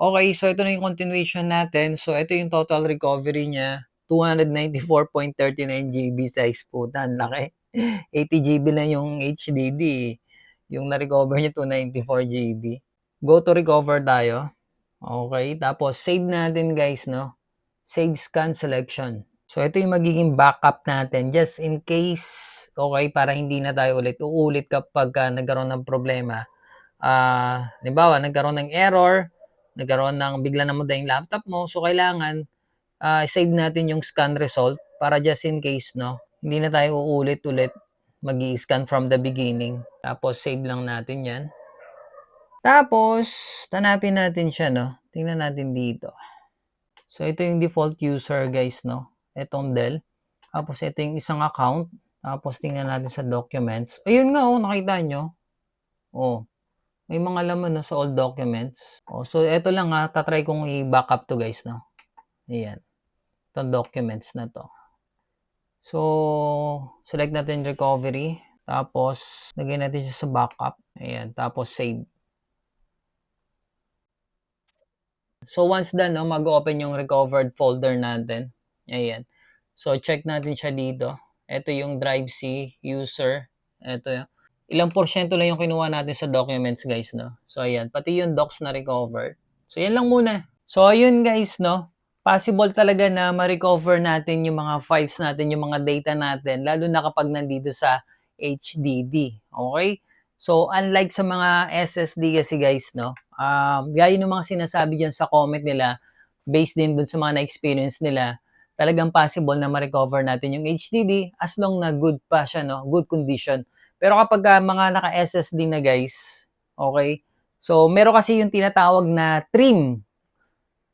Okay, so ito na yung continuation natin. So ito yung total recovery niya, 294.39 GB size po, ang laki. 80 GB lang yung HDD, yung na-recover niya 294 GB. Go to recover tayo. Okay, tapos save natin guys, no? Save scan selection. So ito yung magiging backup natin just in case, okay, para hindi na tayo uulit kapag nagkaroon ng problema. Halimbawa, nagkaroon ng error, nagkaroon ng bigla namatay yung laptop mo, so kailangan save natin yung scan result para just in case, no, hindi na tayo uulit-ulit mag-i-scan from the beginning. Tapos save lang natin yan. Tapos tanapin natin siya, no, tingnan natin dito. So ito yung default user guys, no, itong Dell. Tapos ito yung isang account. Tapos tingnan natin sa documents. Ayun nga, oh, nakita nyo. Oh, may mga laman, no, sa all documents. Oh, so ito lang, tatry kong i-backup to guys, no. Ayan. Itong documents na to. So, select natin recovery. Tapos, lagay natin siya sa backup. Ayan. Tapos, save. So, once done, no, mag-open yung recovered folder natin. Ayan. So, check natin siya dito. Ito yung drive C, user. Ito yung ilang porsyento lang yung kinuha natin sa documents, guys, no? So, ayan. Pati yung docs na recover. So, yan lang muna. So, ayun guys, no? Possible talaga na ma-recover natin yung mga files natin, yung mga data natin, lalo na kapag nandito sa HDD. Okay? So, unlike sa mga SSD kasi guys, no? Gaya ng mga sinasabi dyan sa comment nila, based din dun sa mga na-experience nila, talagang possible na ma-recover natin yung HDD as long na good pa siya, no? Good condition. Pero kapag mga naka-SSD na guys, okay? So, meron kasi yung tinatawag na trim.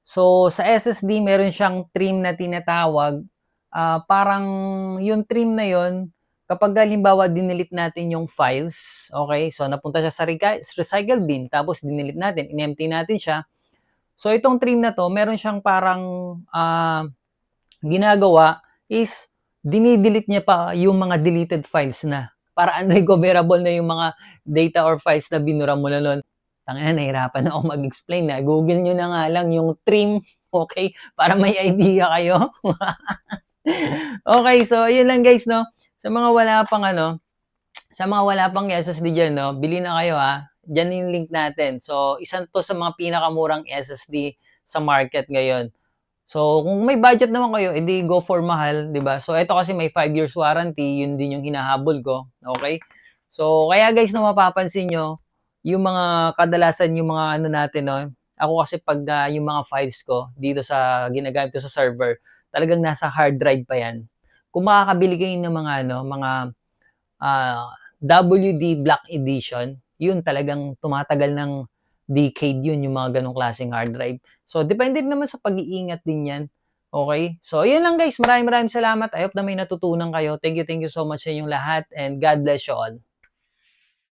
So, sa SSD, meron siyang trim na tinatawag. Parang yung trim na yon, kapag halimbawa dinilit natin yung files, okay, so napunta siya sa recycle bin, tapos dinilit natin, in-empty natin siya. So, itong trim na to, meron siyang parang ginagawa is dinidelete niya pa yung mga deleted files na para unrecoverable na yung mga data or files na binura mo na nun. Tangina, nahirapan ako mag-explain na. Google nyo na nga lang yung trim, okay? Para may idea kayo. Okay, so yun lang guys, no? Sa mga wala pang sa mga wala pang SSD dyan, no? Bili na kayo, ha? Dyan yung link natin. So, isang to sa mga pinakamurang SSD sa market ngayon. So, kung may budget naman kayo, edi go for mahal, 'di ba? So, ito kasi may 5 years warranty, yun din yung hinahabol ko. Okay? So, kaya guys, na mapapansin nyo, yung mga kadalasan yung mga ano natin, no? Ako kasi pag yung mga files ko dito sa ginagamit ko sa server, talagang nasa hard drive pa yan. Kung makakabili kayo ng mga mga WD Black Edition, yun talagang tumatagal ng decade yun, yung mga ganong klaseng hard drive. So, depende naman sa pag-iingat din yan. Okay? So, yun lang guys. Maraming salamat. I hope na may natutunan kayo. Thank you so much sa inyong lahat and God bless you all.